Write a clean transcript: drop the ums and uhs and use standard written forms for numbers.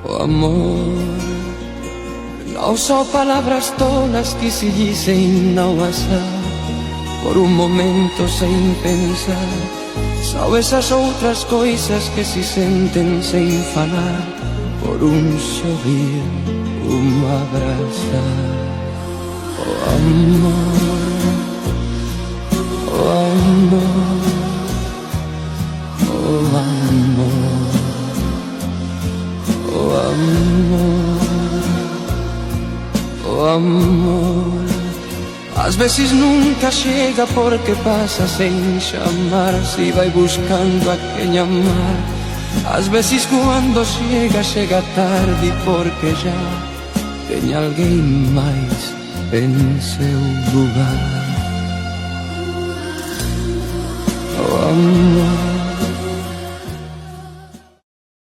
Oh amor, não só palavras tolas que se dizem não assar por um momento sem pensar. São essas outras coisas que se sentem sem falar por um sorrir, abraçar. Oh amor, oh amor, oh amor, oh amor, oh amor. Às vezes nunca chega porque passa sem chamar, se vai buscando a quem amar. Às vezes quando chega, chega tarde porque já tem alguém mais em seu lugar. Oh amor.